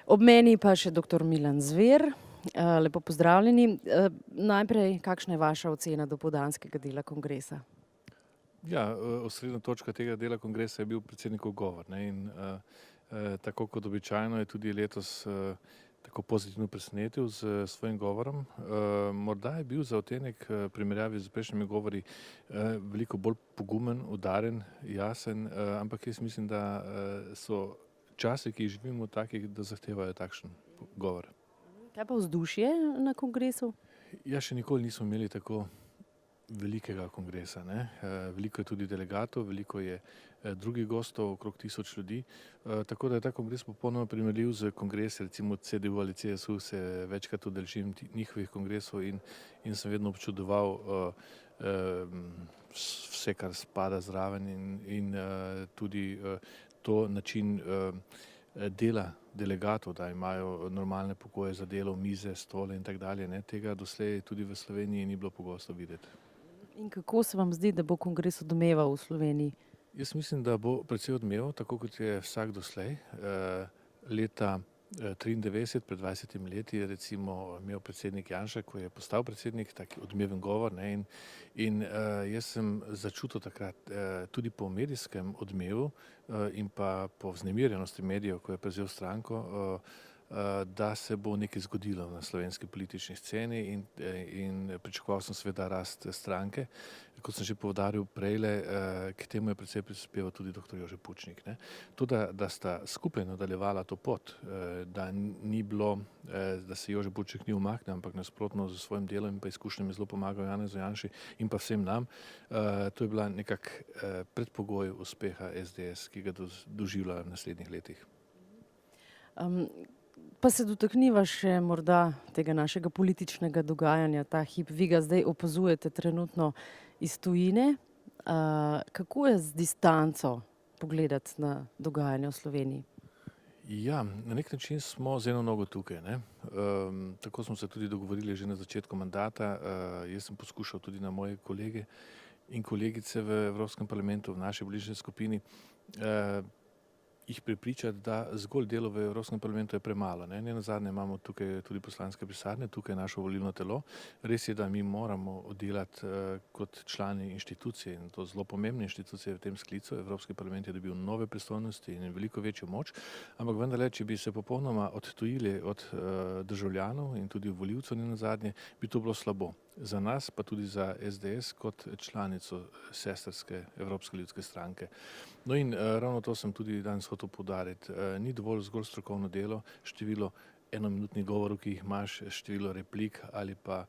Ob meni pa še dr. Milan Zver. Lepo pozdravljeni. Najprej, kakšna je vaša ocena dopoldanskega dela kongresa? Ja, osrednja točka tega dela kongresa je bil predsednikov govor, ne, in tako kot običajno je tudi letos tako pozitivno presenetil s svojim govorom. Morda je bil za odtenek primerjavi z prejšnjimi govori veliko bolj pogumen, udaren, jasen, ampak jaz mislim, da so časi, ki jih živimo, takih, da zahtevajo takšen govor. Kaj pa vzdušje na kongresu? Ja, še nikoli nismo imeli tako velikega kongresa, ne. Veliko je tudi delegatov, veliko je drugih gostov, okrog 1000 ljudi, tako da je ta kongres popolnoma primerljiv s kongresi, recimo CDU ali CSU, se večkrat udeležim njihovih kongresov in sem vedno občudoval vse, kar spada zraven in tudi to način dela delegatov, da imajo normalne pogoje za delo, mize, stole in tako dalje, ne. Tega doslej tudi v Sloveniji ni bilo pogosto videti. In kako se vam zdi, da bo kongres odmeval v Sloveniji? Jaz mislim, da bo precej odmeval, tako kot je vsak doslej. Leta 1993, pred 20 leti, je recimo imel predsednik Janša, ko je postal predsednik, tak odmeven govor, ne, in jaz sem začutil takrat tudi po medijskem odmevu in pa po vznemirjenosti medijev, ko je prevzel stranko, da se bo nekaj zgodilo na slovenski politični sceni in pričakoval sem seveda rast stranke. Kot sem že poudaril prejle, k temu je precej prispeval tudi dr. Jože Pučnik, ne. To, da sta skupaj nadaljevala to pot, da ni bilo, da se Jože Pučnik ni umaknil, ampak nasprotno s svojim delom in pa izkušnjami zelo pomagal Janezu Janši in pa vsem nam, to je bila nekak predpogoj uspeha SDS, ki ga doživlja v naslednjih letih. Pa se dotakniva še morda tega našega političnega dogajanja ta hip. Vi ga zdaj opazujete trenutno iz tujine. Kako je z distanco pogledati na dogajanje v Sloveniji? Ja, na nek način smo z eno nogo tukaj, ne. Tako smo se tudi dogovorili že na začetku mandata. Jaz sem poskušal tudi na moje kolege in kolegice v Evropskem parlamentu, v naši bližnji skupini, jih prepričati, da zgolj delo v Evropskem parlamentu je premalo, ne. Nenazadnje imamo tukaj tudi poslanske pisarne, tukaj je naše volilno telo. Res je, da mi moramo oddelati kot člani inštitucije, in to zelo pomembne inštitucije v tem sklicu. Evropski parlament je dobil nove pristojnosti in veliko večjo moč, ampak vendarle, če bi se popolnoma odtujili od državljanov in tudi volivcev nenazadnje, bi to bilo slabo. Za nas, pa tudi za SDS kot članico sestrske Evropske ljudske stranke. No in ravno to sem tudi danes hotel poudariti. Ni dovolj zgolj strokovno delo, število enominutnih govorov, ki jih imaš, število replik ali pa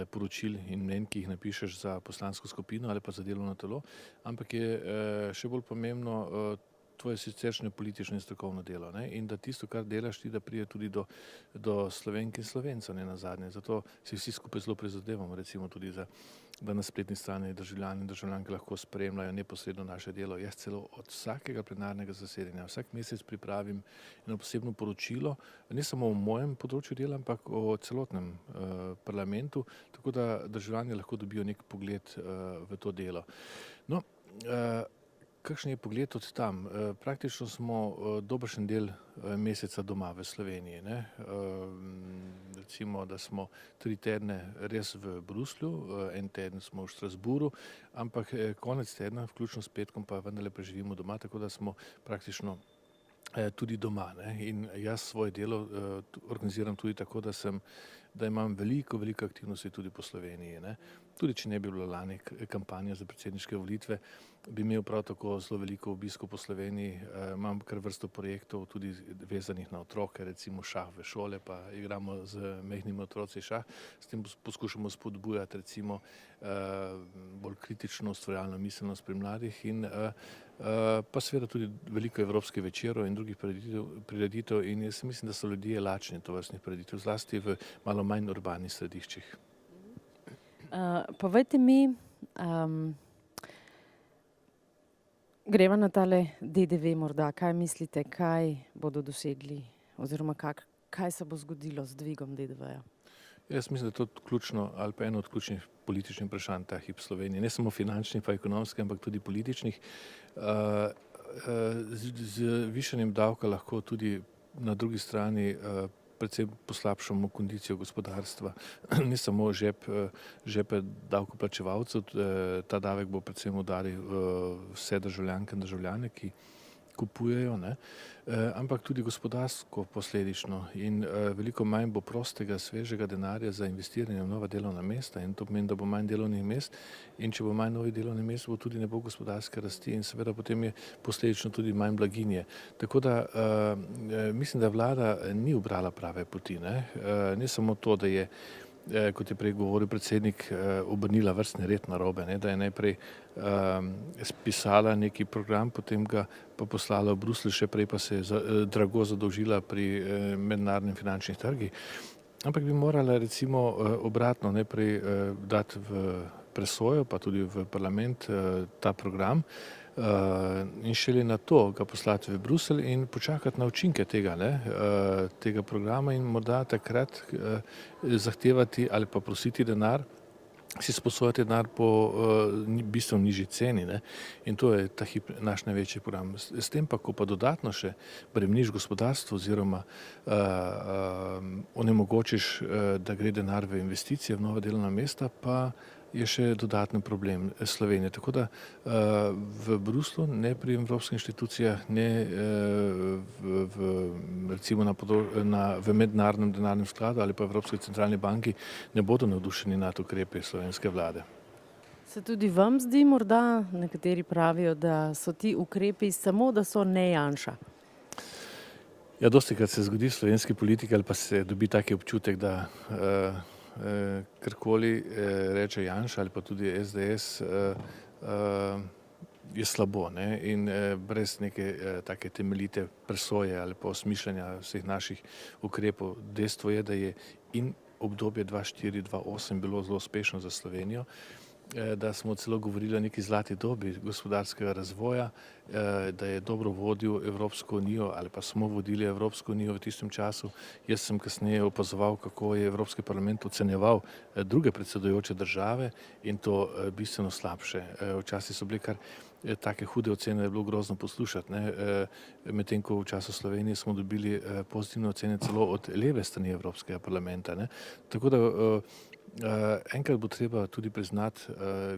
poročil in mnenj, ki jih napišeš za poslansko skupino ali pa za delovno telo, ampak je še bolj pomembno tvoje siceršnje politično in strokovno delo, ne, in da tisto, kar delaš ti, da pride tudi do Slovenk in Slovencev nenazadnje. Zato si vsi skupaj zelo prizadevamo, recimo tudi da na spletni strani državljani in državljanke lahko spremljajo neposredno naše delo. Jaz celo od vsakega plenarnega zasedanja vsak mesec pripravim eno posebno poročilo, ne samo o mojem področju dela, ampak o celotnem parlamentu, tako da državljani lahko dobijo nek pogled v to delo. No, kakšen je pogled od tam? Praktično smo dobršen del meseca doma v Sloveniji, ne. Recimo, da smo 3 tedne res v Bruslju, en teden smo v Strasbourgu, ampak konec tedna, vključno s petkom, pa vendarle preživimo doma, tako da smo praktično tudi doma, ne. In jaz svoje delo organiziram tudi tako, da imam veliko aktivnosti tudi po Sloveniji, ne. Tudi če ne bi bilo lani kampanja za predsedniške volitve, bi imel prav tako zelo veliko obiskov po Sloveniji. Imam kar vrsto projektov tudi vezanih na otroke, recimo šah v šole, pa igramo z majhnimi otroci šah. S tem poskušamo spodbujati recimo bolj kritično ustvarjalno miselnost pri mladih in pa seveda tudi veliko evropskih večerov in drugih prireditev in jaz mislim, da so ljudje lačni tovrstnih prireditev, zlasti v malo manj urbanih središčih. Povejte mi, greva na tale DDV morda, kaj mislite, kaj bodo dosegli oziroma kaj se bo zgodilo z dvigom DDV-ja? Jaz mislim, da je to ključno ali pa eno od ključnih političnih vprašanj ta hip Slovenije, ne samo finančnih pa ekonomskih, ampak tudi političnih. Z višanjem davka lahko tudi na drugi strani predvsem poslabšamo kondicijo gospodarstva, ne samo žepe davkoplačevalcev, ta davek bo predvsem udaril vse državljanke in državljane, ki kupujejo, ne, ampak tudi gospodarsko posledično in veliko manj bo prostega, svežega denarja za investiranje v nova delovna mesta in to pomeni, da bo manj delovnih mest in če bo manj novih delovnih mest, bo tudi ne bo gospodarske rasti in seveda potem je posledično tudi manj blaginje. Tako da mislim, da vlada ni ubrala prave poti, ne, ne samo to, da je kot je prej govoril predsednik, obrnila vrstni red narobe, ne, da je najprej spisala neki program, potem ga pa poslala v Bruselj, še prej pa se je drago zadolžila pri mednarodnih finančnih trgih. Ampak bi morala recimo obratno najprej dati v presojo, pa tudi v parlament ta program in šele na to ga poslati v Bruselj in počakati na učinke tega, tega programa in morda takrat zahtevati ali pa prositi denar, si sposojati denar po bistveno nižji ceni, ne. In to je ta hip naš največji program. S tem pa, ko pa dodatno še bremeniš gospodarstvo oziroma onemogočiš, da gre denar v investicije, v nova delovna mesta, pa je še dodatni problem Slovenije. Tako da v Bruslju, ne pri evropskih inštitucijah, ne recimo v mednarodnem denarnem skladu ali pa Evropski centralni banki ne bodo navdušeni nad ukrepi slovenske vlade. Se tudi vam zdi morda, nekateri pravijo, da so ti ukrepi samo, da so ne Janša? Ja, dostikrat se zgodi v slovenski politiki ali pa se dobi taki občutek, da karkoli reče Janša ali pa tudi SDS je slabo, ne, in brez neke take temeljite presoje ali pa osmišljanja vseh naših ukrepov. Dejstvo je, da je in obdobje 2004-2008 bilo zelo uspešno za Slovenijo, da smo celo govorili o neki zlati dobi gospodarskega razvoja, da je dobro vodil Evropsko unijo ali pa smo vodili Evropsko unijo v tistem času. Jaz sem kasneje opazoval, kako je Evropski parlament ocenjeval druge predsedujoče države in to bistveno slabše. Včasih so bile kar take hude ocene, da je bilo grozno poslušati, ne. Medtem ko v času Slovenije smo dobili pozitivne ocene celo od leve strani Evropskega parlamenta, ne. Tako da enkrat bo treba tudi priznati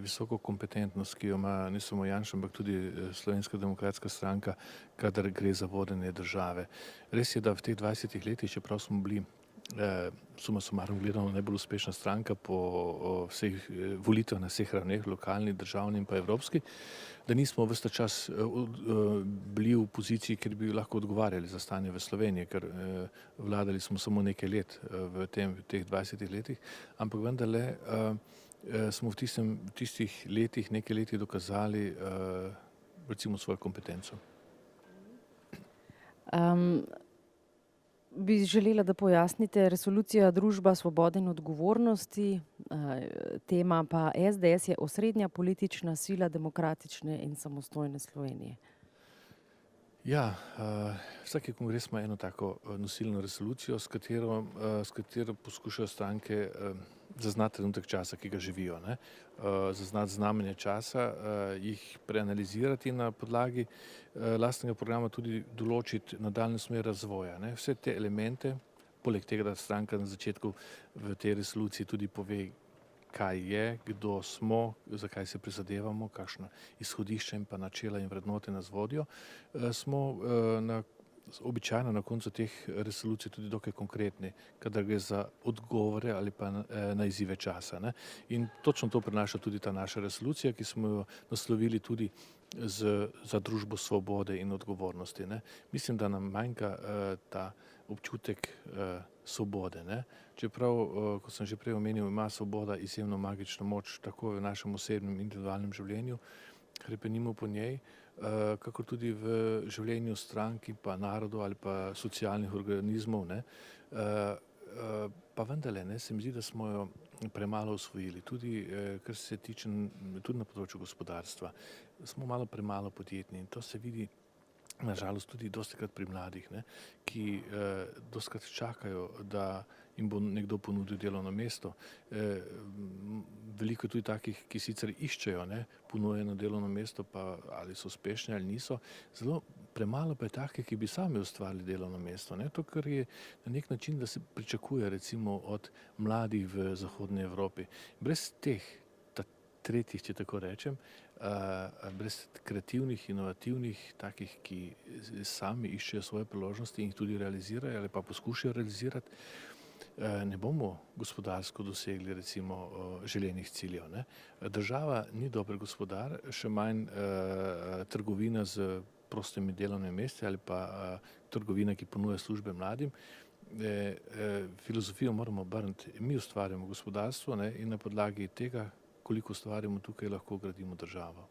visoko kompetentnost, ki jo ima ne samo Janša, ampak tudi Slovenska demokratska stranka, kadar gre za vodenje države. Res je, da v teh 20 letih, čeprav smo bili suma sumarum gledano najbolj uspešna stranka po vseh volitvah na vseh ravneh, lokalni, državni in pa evropski, da nismo ves ta čas bili v poziciji, kjer bi lahko odgovarjali za stanje v Sloveniji, ker vladali smo samo nekaj let v teh 20 letih, ampak vendarle smo v tistih letih, nekaj letih dokazali recimo svojo kompetenco. Bi želela, da pojasnite resolucija Družba svobode in odgovornosti, tema pa SDS je osrednja politična sila demokratične in samostojne Slovenije. Ja, vsaki kongres ima eno tako nosilno resolucijo, s katero poskušajo stranke zaznati trenutek časa, ki ga živijo, ne. Zaznati znamenje časa, jih preanalizirati na podlagi lastnega programa tudi določiti nadaljnjo smer razvoja, ne. Vse te elemente, poleg tega, da stranka na začetku v tej resoluciji tudi pove, kaj je, kdo smo, zakaj se prizadevamo, kakšna izhodišča in pa načela in vrednote nas vodijo, smo običajno na koncu teh resolucij tudi dokaj konkretni, kadar gre za odgovore ali pa na izzive časa, ne. In točno to prinaša tudi ta naša resolucija, ki smo jo naslovili tudi za družbo svobode in odgovornosti, ne. Mislim, da nam manjka ta občutek svobode, ne. Čeprav, kot sem že prej omenil, ima svoboda izjemno magično moč tako v našem osebnem individualnem življenju, hrepenimo po njej, kakor tudi v življenju strank in pa narodov ali pa socialnih organizmov, ne. Pa vendarle, ne, se mi zdi, da smo jo premalo osvojili, tudi kar se tiče tudi na področju gospodarstva. Smo malo premalo podjetni in to se vidi na žalost tudi dostikrat pri mladih, ne, ki dostikrat čakajo, da jim bo nekdo ponudil delovno mesto. Veliko je tudi takih, ki sicer iščejo, ne, ponujeno delovno mesto, pa ali so uspešni ali niso. Zelo premalo pa je takih, ki bi sami ustvarili delovno mesto. Ne? To, kar je na nek način, da se pričakuje recimo od mladih v Zahodni Evropi. Brez teh, tretjih, če tako rečem, brez kreativnih, inovativnih, takih, ki sami iščejo svoje priložnosti in jih tudi realizirajo ali pa poskušajo realizirati, ne bomo gospodarsko dosegli recimo želenih ciljev. Ne? Država ni dober gospodar, še manj trgovina z prostimi delovnimi mesti ali pa trgovina, ki ponuja službe mladim. Filozofijo moramo obrniti. Mi ustvarjamo gospodarstvo, ne? In na podlagi tega, koliko ustvarjamo tukaj, lahko gradimo državo.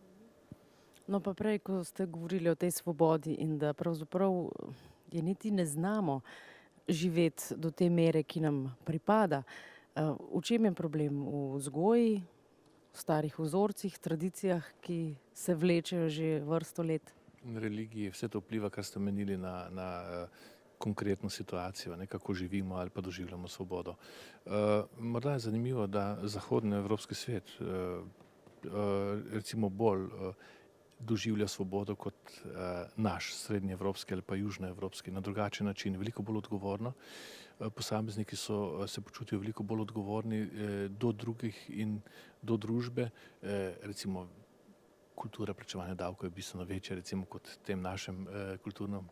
No pa prej, ko ste govorili o tej svobodi in da pravzaprav je niti ne znamo živeti do te mere, ki nam pripada. V čem je problem? V vzgoji, v starih vzorcih, tradicijah, ki se vlečejo že vrsto let? Religiji, vse to vpliva, kar ste menili na konkretno situacijo, ne, kako živimo ali pa doživljamo svobodo. Morda je zanimivo, da zahodnoevropski svet recimo bolj doživlja svobodo kot naš srednjeevropski ali pa južnoevropski, na drugačen način, veliko bolj odgovorno. Posamezniki se počutijo veliko bolj odgovorni do drugih in do družbe, recimo kultura plačevanja davkov je bistveno večja recimo kot v tem našem kulturnem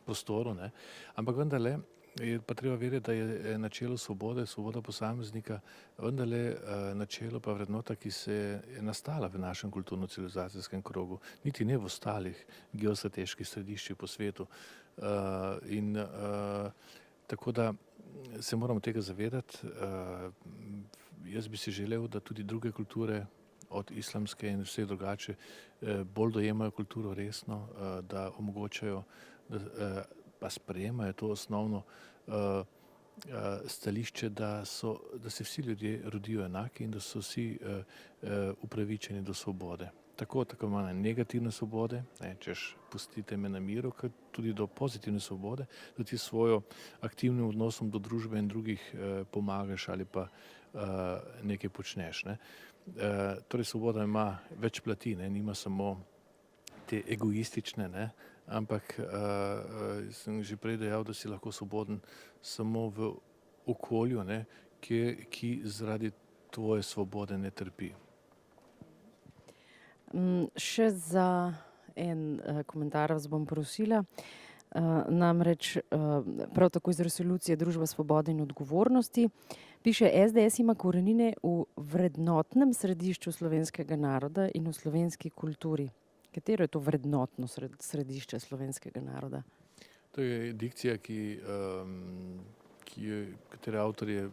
prostoru, ne. Ampak vendarle je pa treba vedeti, da je načelo svobode, svoboda posameznika vendarle načelo pa vrednota, ki je nastala v našem kulturno-civilizacijskem krogu, niti ne v ostalih geostrateških središčih po svetu. Tako da se moramo tega zavedati. Jaz bi si želel, da tudi druge kulture od islamske in vse drugače bolj dojemajo kulturo resno, da omogočajo, pa sprejemajo to osnovno stališče, da se vsi ljudje rodijo enaki in da so vsi upravičeni do svobode. Tako imane negativne svobode, češ pustite me na miru, kot tudi do pozitivne svobode, da ti svojo aktivnim odnosom do družbe in drugih pomagaš ali pa nekaj počneš. Ne. Torej svoboda ima več plati, ne, nima samo te egoistične, ne, ampak sem že prej dejal, da si lahko svoboden samo v okolju, ne, ki zaradi tvoje svobode ne trpi. Še za en komentar vas bom prosila. Namreč prav tako iz resolucije Družba svobode in odgovornosti piše: SDS ima korenine v vrednotnem središču slovenskega naroda in v slovenski kulturi. Katero je to vrednotno središče slovenskega naroda? To je dikcija, katere avtor je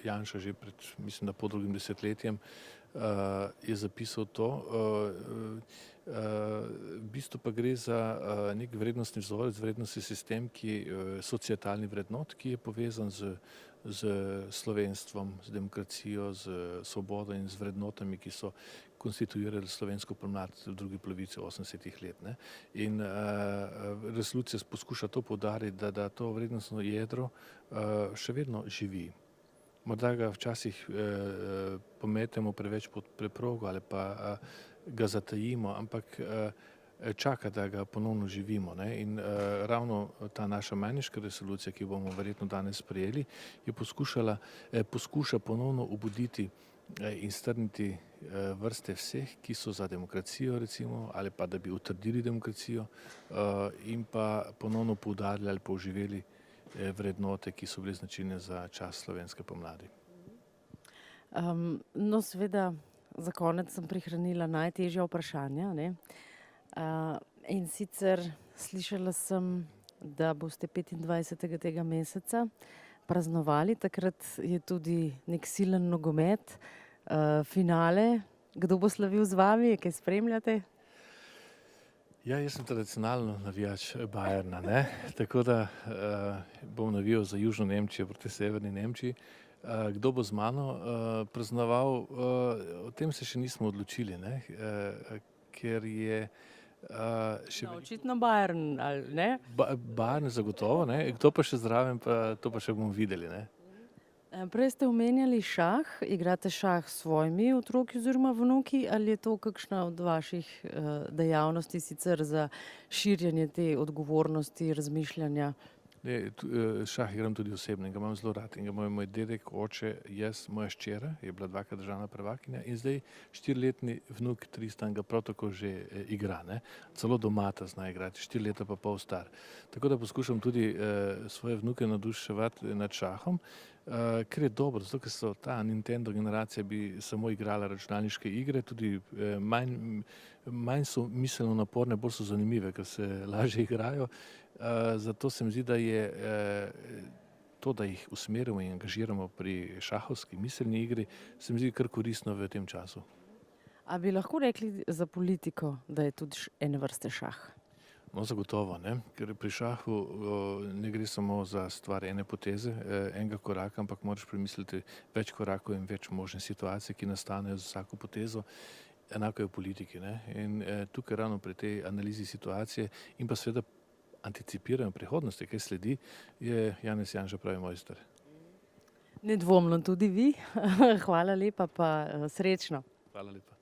Janša že pred, mislim, da pod drugim desetletjem, je zapisal to. V bistvu pa gre za nek vrednostni vzorec, vrednostni sistem, societalni vrednot, ki je povezan z slovenstvom, z demokracijo, z svobodo in z vrednotami, ki so konstituirali slovensko pomlad v drugi polovici 80-ih let. Ne. In resolucija poskuša to poudariti, da to vrednostno jedro še vedno živi. Morda ga včasih pometemo preveč pod preprogo ali pa ga zatajimo, ampak čaka, da ga ponovno živimo. Ne? In ravno ta naša majniška resolucija, ki bomo verjetno danes sprejeli, poskuša ponovno obuditi in strniti vrste vseh, ki so za demokracijo recimo, ali pa da bi utrdili demokracijo in pa ponovno poudarili ali pa oživeli vrednote, ki so bile značilne za čas slovenske pomladi. No, seveda, za konec sem prihranila najtežja vprašanja, ne? In sicer slišala sem, da boste 25. tega meseca praznovali, takrat je tudi nek silen nogomet, finale. Kdo bo slavil z vami, kaj spremljate? Ja, jaz sem tradicionalno navijač Bayerna, ne? Tako da bom navijal za Južno Nemčijo proti Severni Nemčiji. Kdo bo z mano praznoval, o tem se še nismo odločili, ne? Ker je še očitno Bayern, ali ne? Bayern zagotovo, ne? Kdo pa še zraven, to pa še bomo videli, ne? Prej ste omenjali šah. Igrate šah s svojimi otroki oziroma vnuki ali je to kakšna od vaših dejavnosti sicer za širjenje te odgovornosti, razmišljanja? Ne, šah igram tudi osebno in ga imam zelo rad. In ga moj dedek, oče, jaz, moja hčera je bila dvakrat državna prvakinja in zdaj 4-letni vnuk Tristan ga prav tako že igra. Ne. Celo doma ta zna igrati, 4 leta pa pol star. Tako da poskušam tudi svoje vnuke navduševati nad šahom, ker je dobro, zato ker so ta Nintendo generacija bi samo igrala računalniške igre, tudi manj so miselno naporne, bolj so zanimive, ker se lažje igrajo. Zato se mi zdi, da je to, da jih usmerimo in angažiramo pri šahovski miselni igri, se mi zdi kar koristno v tem času. A bi lahko rekli za politiko, da je tudi ene vrste šah? No, zagotovo, ne? Ker pri šahu ne gre samo za stvar ene poteze, enega koraka, ampak moraš premisliti več korakov in več možnih situacij, ki nastanejo z vsako potezo. Enako je v politiki. Ne? In tukaj ravno pri tej analizi situacije in pa seveda anticipiranju prihodnosti, kaj sledi, je Janez Janša pravi mojster. Nedvomno tudi vi. Hvala lepa pa srečno. Hvala lepa.